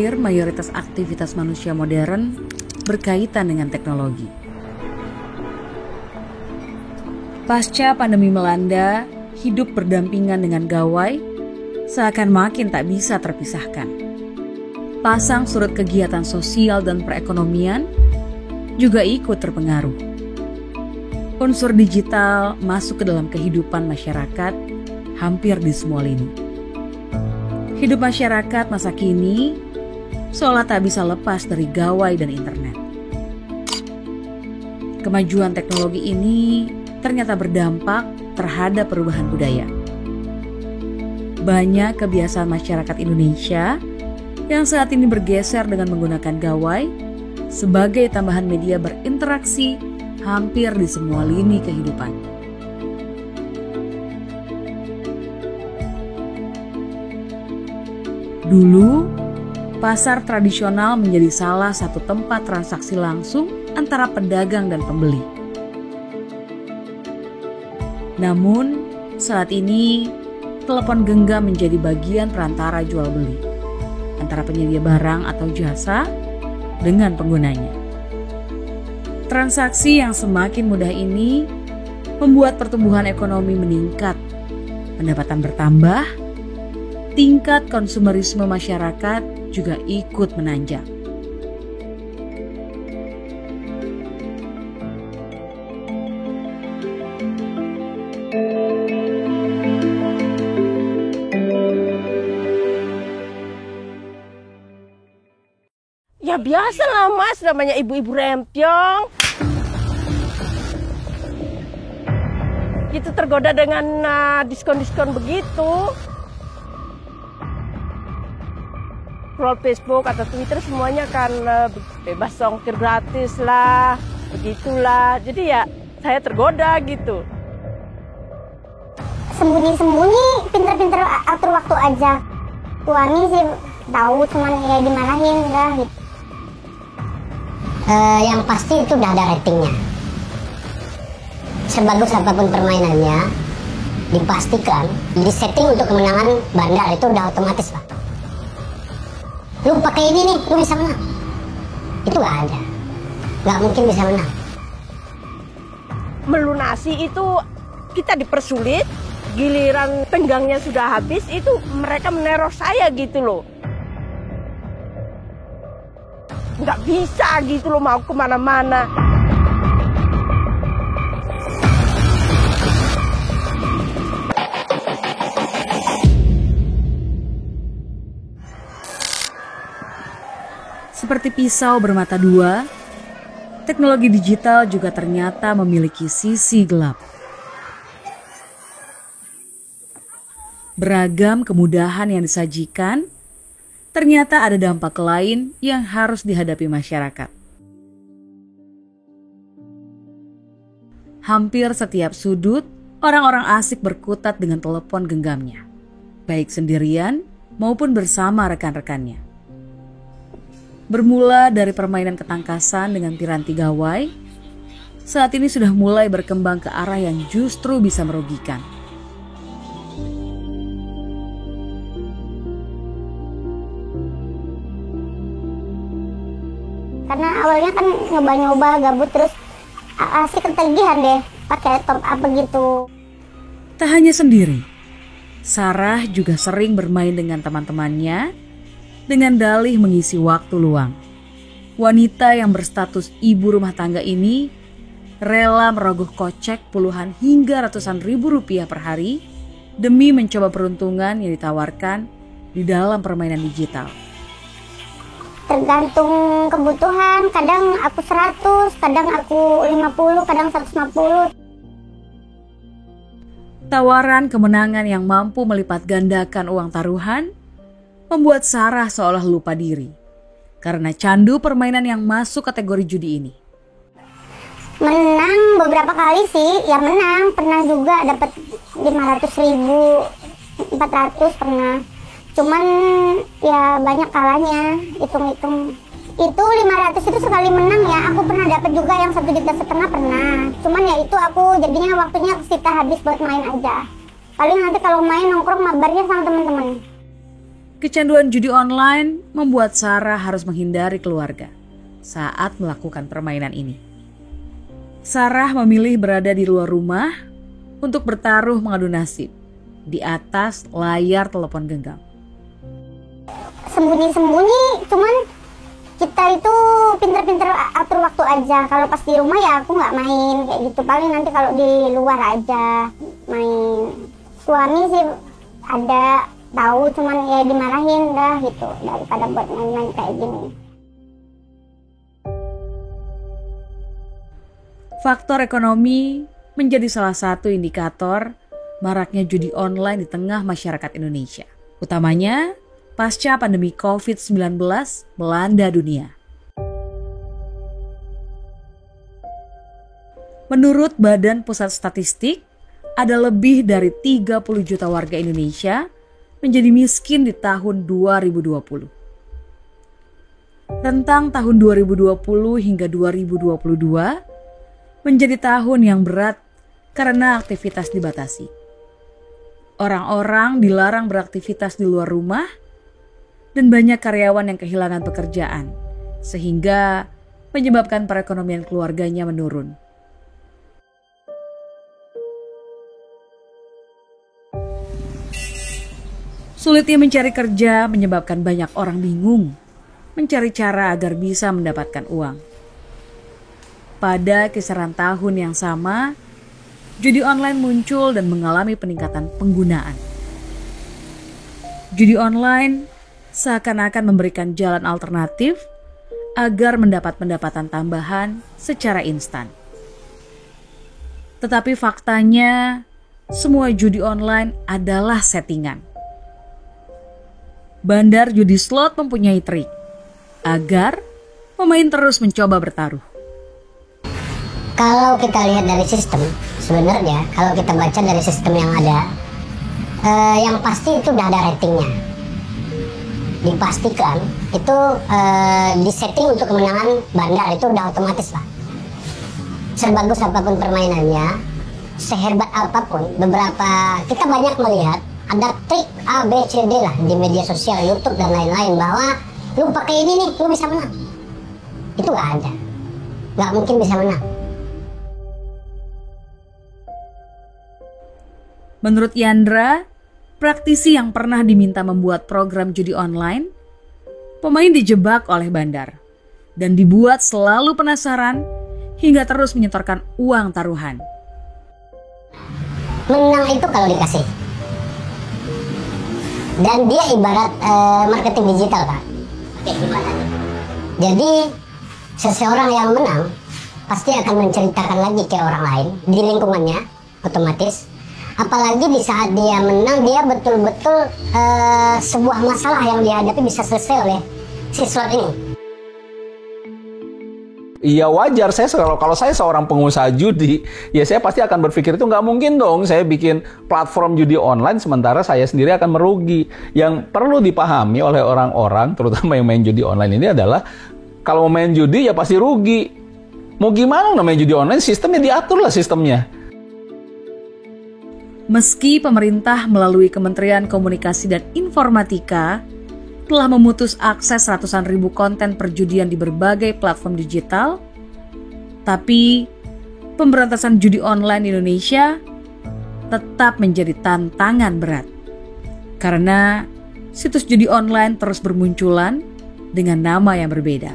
hampir mayoritas aktivitas manusia modern berkaitan dengan teknologi. Pasca pandemi melanda, hidup berdampingan dengan gawai seakan makin tak bisa terpisahkan. Pasang surut kegiatan sosial dan perekonomian juga ikut terpengaruh. Unsur digital masuk ke dalam kehidupan masyarakat hampir di semua lini. Hidup masyarakat masa kini seolah tak bisa lepas dari gawai dan internet. Kemajuan teknologi ini ternyata berdampak terhadap perubahan budaya. Banyak kebiasaan masyarakat Indonesia yang saat ini bergeser dengan menggunakan gawai sebagai tambahan media berinteraksi hampir di semua lini kehidupan. Dulu, pasar tradisional menjadi salah satu tempat transaksi langsung antara pedagang dan pembeli. Namun, saat ini telepon genggam menjadi bagian perantara jual beli antara penyedia barang atau jasa dengan penggunanya. Transaksi yang semakin mudah ini membuat pertumbuhan ekonomi meningkat, pendapatan bertambah, tingkat konsumerisme masyarakat juga ikut menanjak. Ya biasalah Mas, namanya ibu-ibu rempyong. Itu tergoda dengan diskon-diskon begitu. Scroll Facebook atau Twitter semuanya kan bebas ongkir gratis lah, begitulah. Jadi ya saya tergoda gitu. Sembunyi-sembunyi, pinter-pinter atur waktu aja. Tuani sih tahu, cuman ya dimarahin udah gitu. Yang pasti itu udah ada ratingnya. Sebagus apapun permainannya, dipastikan disetting untuk kemenangan bandar itu udah otomatis Pak. Lu pakai ini nih, lu bisa menang. Itu gak ada, gak mungkin bisa menang. Melunasi itu kita dipersulit, giliran tenggangnya sudah habis itu mereka meneror saya gitu loh. Nggak bisa gitu loh mau kemana-mana. Seperti pisau bermata dua, teknologi digital juga ternyata memiliki sisi gelap. Beragam kemudahan yang disajikan, ternyata ada dampak lain yang harus dihadapi masyarakat. Hampir setiap sudut, orang-orang asik berkutat dengan telepon genggamnya, baik sendirian maupun bersama rekan-rekannya. Bermula dari permainan ketangkasan dengan piranti gawai, saat ini sudah mulai berkembang ke arah yang justru bisa merugikan. Karena awalnya kan nyoba-nyoba gabut terus asik ketagihan deh pakai top up begitu. Tak hanya sendiri, Sarah juga sering bermain dengan teman-temannya dengan dalih mengisi waktu luang. Wanita yang berstatus ibu rumah tangga ini rela merogoh kocek puluhan hingga ratusan ribu rupiah per hari demi mencoba peruntungan yang ditawarkan di dalam permainan digital. Tergantung kebutuhan, kadang aku 100, kadang aku 50, kadang 150. Tawaran kemenangan yang mampu melipat gandakan uang taruhan membuat Sarah seolah lupa diri karena candu permainan yang masuk kategori judi ini. Menang beberapa kali sih, ya menang. Pernah juga dapat 500.000, 400 pernah. Cuman ya banyak kalanya, hitung-hitung. Itu 500 itu sekali menang ya, aku pernah dapat juga yang 1,5 juta pernah. Cuman ya itu aku jadinya waktunya kesita habis buat main aja. Paling nanti kalau main nongkrong mabarnya sama teman-teman. Kecanduan judi online membuat Sarah harus menghindari keluarga saat melakukan permainan ini. Sarah memilih berada di luar rumah untuk bertaruh mengadu nasib di atas layar telepon genggam. Sembunyi-sembunyi, cuman kita itu pinter-pinter atur waktu aja. Kalau pas di rumah ya aku nggak main kayak gitu. Paling nanti kalau di luar aja main. Suami sih ada tahu, cuman ya dimarahin dah gitu daripada buat main-main kayak gini. Faktor ekonomi menjadi salah satu indikator maraknya judi online di tengah masyarakat Indonesia, utamanya pasca pandemi COVID-19 melanda dunia. Menurut Badan Pusat Statistik, ada lebih dari 30 juta warga Indonesia menjadi miskin di tahun 2020. Rentang tahun 2020 hingga 2022 menjadi tahun yang berat karena aktivitas dibatasi. Orang-orang dilarang beraktivitas di luar rumah dan banyak karyawan yang kehilangan pekerjaan, sehingga menyebabkan perekonomian keluarganya menurun. Sulitnya mencari kerja menyebabkan banyak orang bingung mencari cara agar bisa mendapatkan uang. Pada kisaran tahun yang sama, judi online muncul dan mengalami peningkatan penggunaan. Judi online seakan-akan memberikan jalan alternatif agar mendapat pendapatan tambahan secara instan. Tetapi faktanya, semua judi online adalah settingan. Bandar judi slot mempunyai trik agar pemain terus mencoba bertaruh. Kalau kita lihat dari sistem, sebenarnya kalau kita baca dari sistem yang ada, yang pasti itu udah ada ratingnya. Dipastikan itu disetting untuk kemenangan bandar itu udah otomatis lah. Sebagus apapun permainannya, sehebat apapun, kita banyak melihat ada trik A, B, C, D lah di media sosial, YouTube dan lain-lain, bahwa lu pakai ini nih, lu bisa menang. Itu nggak ada, nggak mungkin bisa menang. Menurut Yandra, praktisi yang pernah diminta membuat program judi online, pemain dijebak oleh bandar dan dibuat selalu penasaran hingga terus menyetorkan uang taruhan. Menang itu kalau dikasih. Dan dia ibarat marketing digital, Pak. Oke, gimana? Jadi seseorang yang menang pasti akan menceritakan lagi ke orang lain di lingkungannya, otomatis. Apalagi di saat dia menang, dia betul-betul sebuah masalah yang dihadapi bisa selesai oleh si slot ini. Iya wajar, kalau saya seorang pengusaha judi, ya saya pasti akan berpikir itu nggak mungkin dong saya bikin platform judi online sementara saya sendiri akan merugi. Yang perlu dipahami oleh orang-orang, terutama yang main judi online ini adalah, kalau mau main judi ya pasti rugi. Mau gimana namanya judi online, sistemnya diatur lah sistemnya. Meski pemerintah melalui Kementerian Komunikasi dan Informatika telah memutus akses ratusan ribu konten perjudian di berbagai platform digital, tapi pemberantasan judi online di Indonesia tetap menjadi tantangan berat. Karena situs judi online terus bermunculan dengan nama yang berbeda.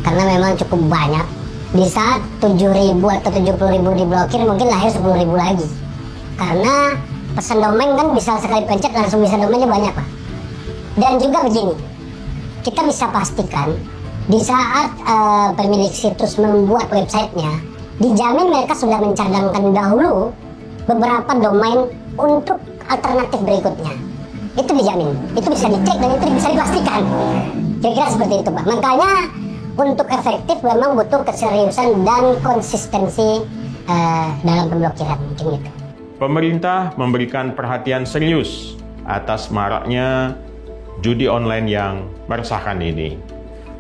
Karena memang cukup banyak. Di saat 7.000 atau 70.000 diblokir, mungkin lahir 10.000 lagi. Karena pesan domain kan bisa sekali pencet langsung bisa domainnya banyak, Pak. Dan juga begini, kita bisa pastikan di saat pemilik situs membuat websitenya, dijamin mereka sudah mencadangkan dahulu beberapa domain untuk alternatif berikutnya. Itu dijamin, itu bisa dicek dan itu bisa dipastikan. Kira-kira seperti itu, Pak. Makanya untuk efektif memang butuh keseriusan dan konsistensi dalam pemblokiran, mungkin gitu. Pemerintah memberikan perhatian serius atas maraknya judi online yang meresahkan ini.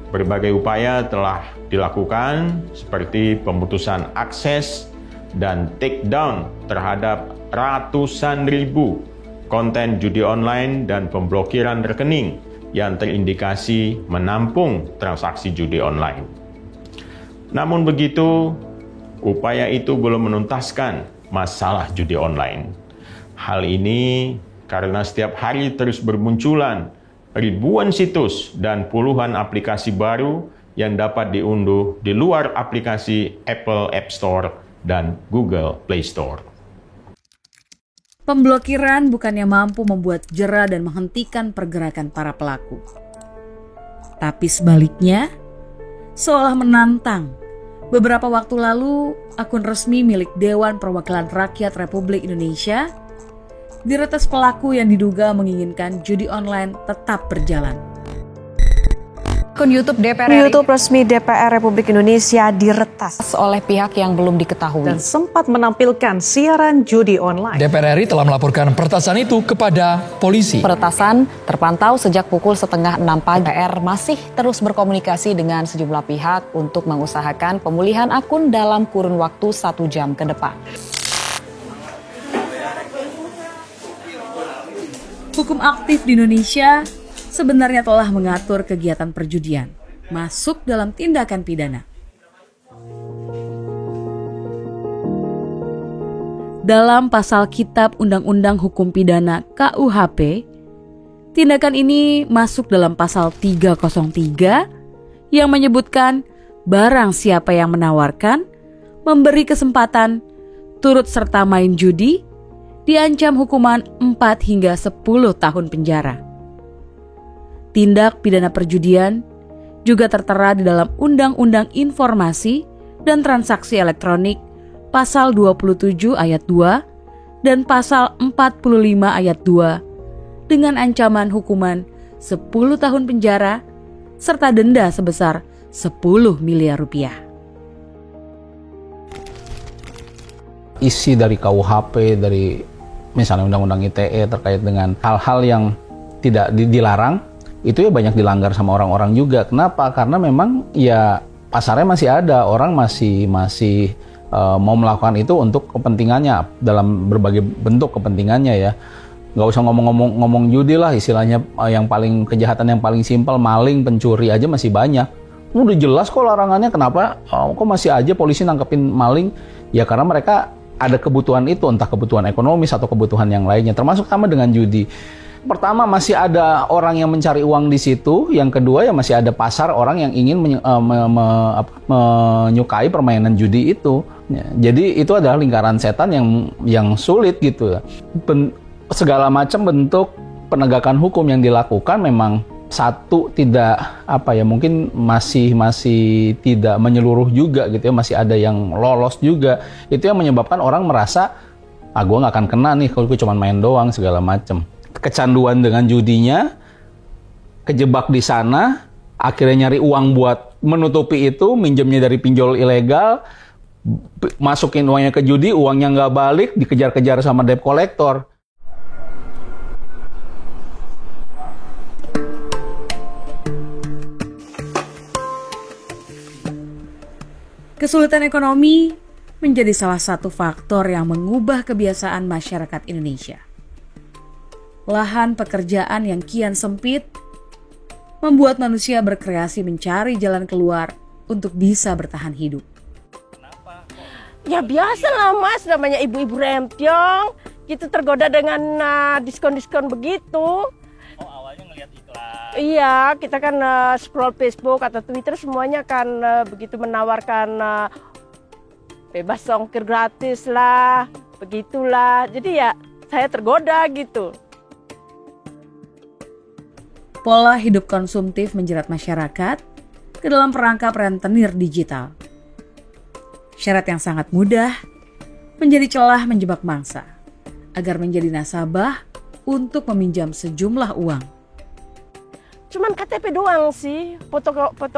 Berbagai upaya telah dilakukan seperti pemutusan akses dan take down terhadap ratusan ribu konten judi online dan pemblokiran rekening yang terindikasi menampung transaksi judi online. Namun begitu, upaya itu belum menuntaskan masalah judi online. Hal ini karena setiap hari terus bermunculan ribuan situs dan puluhan aplikasi baru yang dapat diunduh di luar aplikasi Apple App Store dan Google Play Store. Pemblokiran bukannya mampu membuat jera dan menghentikan pergerakan para pelaku. Tapi sebaliknya, seolah menantang. Beberapa waktu lalu, akun resmi milik Dewan Perwakilan Rakyat Republik Indonesia diretas pelaku yang diduga menginginkan judi online tetap berjalan. Akun YouTube resmi DPR Republik Indonesia diretas oleh pihak yang belum diketahui dan sempat menampilkan siaran judi online. DPR RI telah melaporkan peretasan itu kepada polisi. Peretasan terpantau sejak pukul 5:30 pagi. DPR masih terus berkomunikasi dengan sejumlah pihak untuk mengusahakan pemulihan akun dalam kurun waktu 1 jam ke depan. Hukum aktif di Indonesia sebenarnya telah mengatur kegiatan perjudian masuk dalam tindakan pidana. Dalam pasal Kitab Undang-Undang Hukum Pidana KUHP, tindakan ini masuk dalam pasal 303 yang menyebutkan barang siapa yang menawarkan, memberi kesempatan, turut serta main judi, diancam hukuman 4 hingga 10 tahun penjara. Tindak pidana perjudian juga tertera di dalam Undang-Undang Informasi dan Transaksi Elektronik Pasal 27 ayat 2 dan Pasal 45 ayat 2 dengan ancaman hukuman 10 tahun penjara serta denda sebesar 10 miliar rupiah. Isi dari KUHP, dari misalnya Undang-Undang ITE terkait dengan hal-hal yang tidak dilarang, itu ya banyak dilanggar sama orang-orang juga. Kenapa? Karena memang ya pasarnya masih ada, orang masih mau melakukan itu untuk kepentingannya dalam berbagai bentuk kepentingannya ya. Nggak usah ngomong judi lah, istilahnya yang paling kejahatan yang paling simpel, maling, pencuri aja masih banyak. Udah jelas kok larangannya, kenapa kok masih aja polisi nangkepin maling? Ya karena mereka ada kebutuhan itu, entah kebutuhan ekonomis atau kebutuhan yang lainnya, termasuk sama dengan judi. Pertama, masih ada orang yang mencari uang di situ. Yang kedua, ya masih ada pasar orang yang ingin menyukai permainan judi itu. Ya, jadi itu adalah lingkaran setan yang sulit gitu. Segala macam bentuk penegakan hukum yang dilakukan memang satu tidak mungkin masih tidak menyeluruh juga gitu ya, masih ada yang lolos juga. Itu yang menyebabkan orang merasa gue nggak akan kena nih kalau gue cuma main doang segala macam. Kecanduan dengan judinya, kejebak di sana, akhirnya nyari uang buat menutupi itu, minjemnya dari pinjol ilegal, masukin uangnya ke judi, uangnya nggak balik, dikejar-kejar sama debt collector. Kesulitan ekonomi menjadi salah satu faktor yang mengubah kebiasaan masyarakat Indonesia. Lahan pekerjaan yang kian sempit membuat manusia berkreasi mencari jalan keluar untuk bisa bertahan hidup. Ya biasa lah mas, namanya ibu-ibu rempiong, kita tergoda dengan diskon-diskon begitu. Oh awalnya ngeliat iklan? Iya, kita kan scroll Facebook atau Twitter semuanya kan begitu menawarkan bebas ongkir gratis lah, begitulah. Jadi ya saya tergoda gitu. Pola hidup konsumtif menjerat masyarakat ke dalam perangkap rentenir digital. Syarat yang sangat mudah menjadi celah menjebak mangsa agar menjadi nasabah untuk meminjam sejumlah uang. Cuman KTP doang sih, foto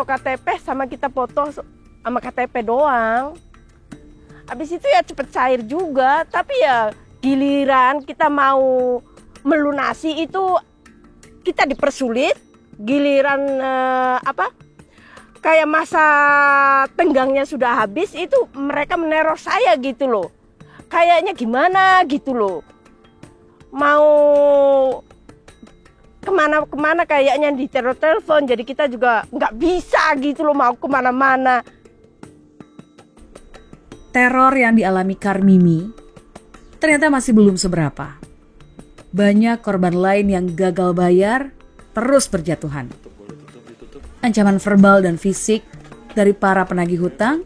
KTP sama kita foto sama KTP doang. Habis itu ya cepet cair juga, tapi ya giliran kita mau melunasi itu kita dipersulit, giliran kayak masa tenggangnya sudah habis itu mereka meneror saya gitu loh. Kayaknya gimana gitu loh. mau kemana-kemana kayaknya di telepon, jadi kita juga nggak bisa gitu loh mau kemana-mana. Teror yang dialami Karmini ternyata masih belum seberapa. Banyak korban lain yang gagal bayar terus berjatuhan. Ancaman verbal dan fisik dari para penagih hutang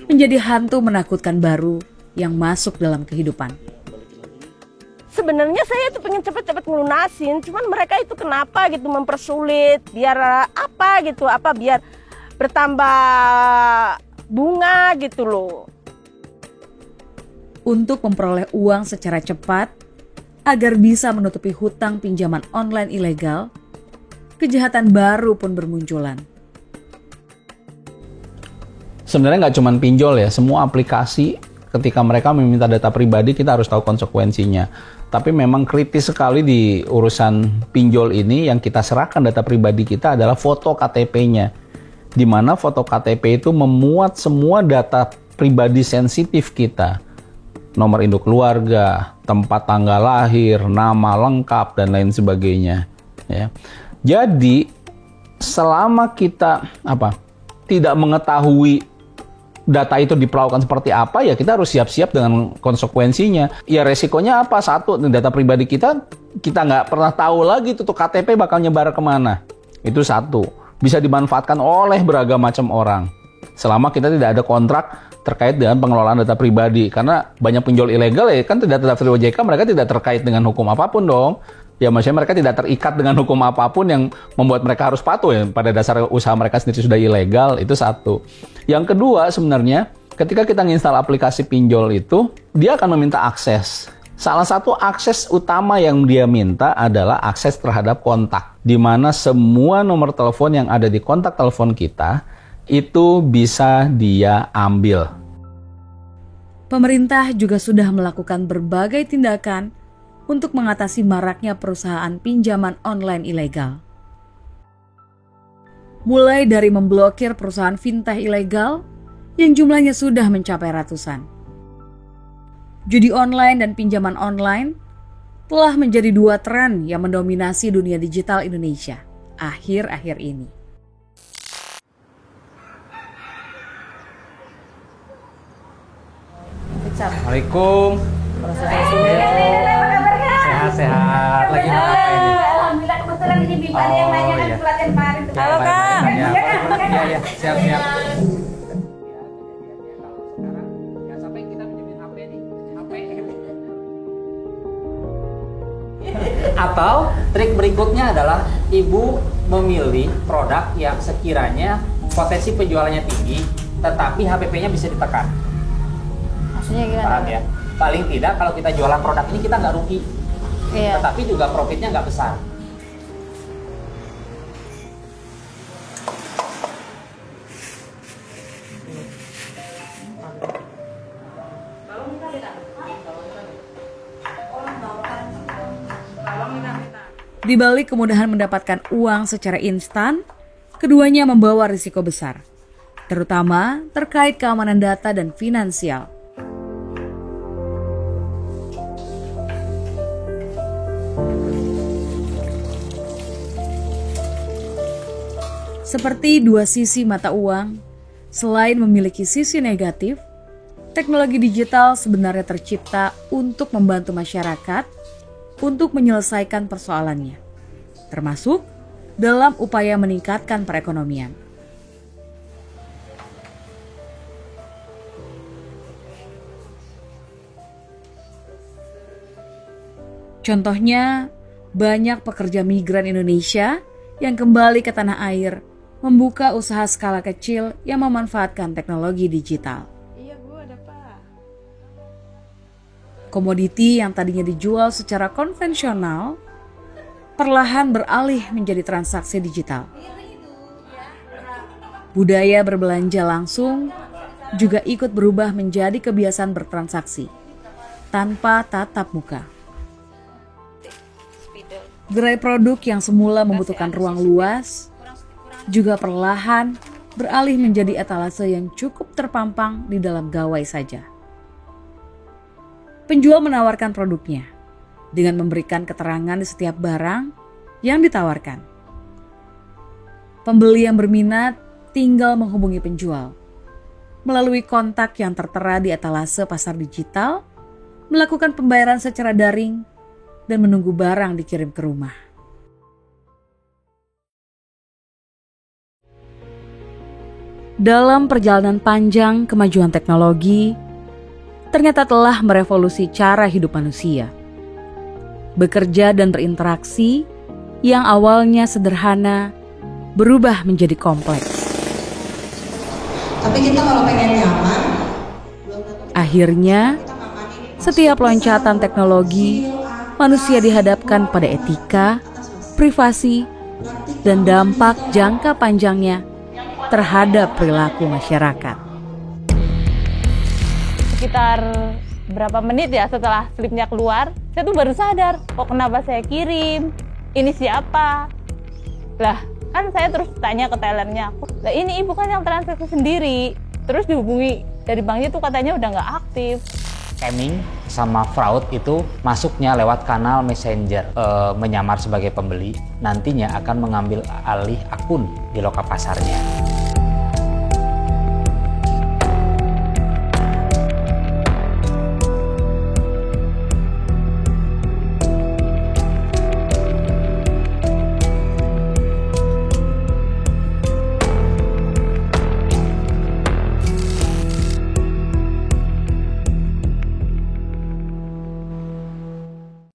menjadi hantu menakutkan baru yang masuk dalam kehidupan. Sebenarnya saya tuh pengen cepet-cepet ngelunasin, cuman mereka itu kenapa gitu mempersulit, biar apa gitu, biar bertambah bunga gitu loh. Untuk memperoleh uang secara cepat, agar bisa menutupi hutang pinjaman online ilegal, kejahatan baru pun bermunculan. Sebenarnya nggak cuma pinjol ya, semua aplikasi ketika mereka meminta data pribadi kita harus tahu konsekuensinya. Tapi memang kritis sekali di urusan pinjol ini yang kita serahkan data pribadi kita adalah foto KTP-nya. Di mana foto KTP itu memuat semua data pribadi sensitif kita. Nomor induk keluarga, tempat tanggal lahir, nama lengkap, dan lain sebagainya. Ya. Jadi, selama kita tidak mengetahui data itu diperlakukan seperti apa, ya kita harus siap-siap dengan konsekuensinya. Ya resikonya apa? Satu, data pribadi kita nggak pernah tahu lagi tuh KTP bakal nyebar kemana. Itu satu. Bisa dimanfaatkan oleh beragam macam orang. Selama kita tidak ada kontrak terkait dengan pengelolaan data pribadi. Karena banyak pinjol ilegal ya kan data OJK mereka tidak terkait dengan hukum apapun dong. Ya maksudnya mereka tidak terikat dengan hukum apapun yang membuat mereka harus patuh ya. Pada dasar usaha mereka sendiri sudah ilegal, itu satu. Yang kedua sebenarnya ketika kita nginstal aplikasi pinjol itu, dia akan meminta akses. Salah satu akses utama yang dia minta adalah akses terhadap kontak. Di mana semua nomor telepon yang ada di kontak telepon kita, itu bisa dia ambil. Pemerintah juga sudah melakukan berbagai tindakan untuk mengatasi maraknya perusahaan pinjaman online ilegal. Mulai dari memblokir perusahaan fintech ilegal yang jumlahnya sudah mencapai ratusan. Judi online dan pinjaman online telah menjadi dua tren yang mendominasi dunia digital Indonesia akhir-akhir ini. Assalamualaikum. Sehat-sehat. Lagi ngapain ini? Alhamdulillah kebetulan ini Bimani yang nanya kan pelatihan kemarin. Halo Kang. Iya, siap-siap. Atau trik berikutnya adalah ibu memilih produk yang sekiranya potensi penjualannya tinggi, tetapi HPP-nya bisa ditekan. Maksudnya gimana? Paham ya? Paling tidak kalau kita jualan produk ini kita nggak rugi, tetapi juga profitnya nggak besar. Di balik kemudahan mendapatkan uang secara instan, keduanya membawa risiko besar, terutama terkait keamanan data dan finansial. Seperti dua sisi mata uang, selain memiliki sisi negatif, teknologi digital sebenarnya tercipta untuk membantu masyarakat untuk menyelesaikan persoalannya, termasuk dalam upaya meningkatkan perekonomian. Contohnya, banyak pekerja migran Indonesia yang kembali ke tanah air membuka usaha skala kecil yang memanfaatkan teknologi digital. Iya Bu, ada Pak. Komoditi yang tadinya dijual secara konvensional perlahan beralih menjadi transaksi digital. Budaya berbelanja langsung juga ikut berubah menjadi kebiasaan bertransaksi tanpa tatap muka. Gerai produk yang semula membutuhkan ruang luas juga perlahan beralih menjadi etalase yang cukup terpampang di dalam gawai saja. Penjual menawarkan produknya, dengan memberikan keterangan di setiap barang yang ditawarkan. Pembeli yang berminat tinggal menghubungi penjual melalui kontak yang tertera di etalase pasar digital, melakukan pembayaran secara daring, dan menunggu barang dikirim ke rumah. Dalam perjalanan panjang kemajuan teknologi, ternyata telah merevolusi cara hidup manusia. Bekerja dan berinteraksi yang awalnya sederhana berubah menjadi kompleks. Tapi kita kalau pengen nyaman, akhirnya setiap loncatan teknologi, manusia dihadapkan pada etika, privasi, dan dampak jangka panjangnya terhadap perilaku masyarakat. Sekitar berapa menit ya setelah slipnya keluar, saya tuh baru sadar, kok kenapa saya kirim, ini siapa? Lah, kan saya terus tanya ke tellernya, lah ini ibu kan yang transaksi sendiri, terus dihubungi dari banknya tuh katanya udah nggak aktif. Scamming sama fraud itu masuknya lewat kanal messenger, menyamar sebagai pembeli, nantinya akan mengambil alih akun di loka pasarnya.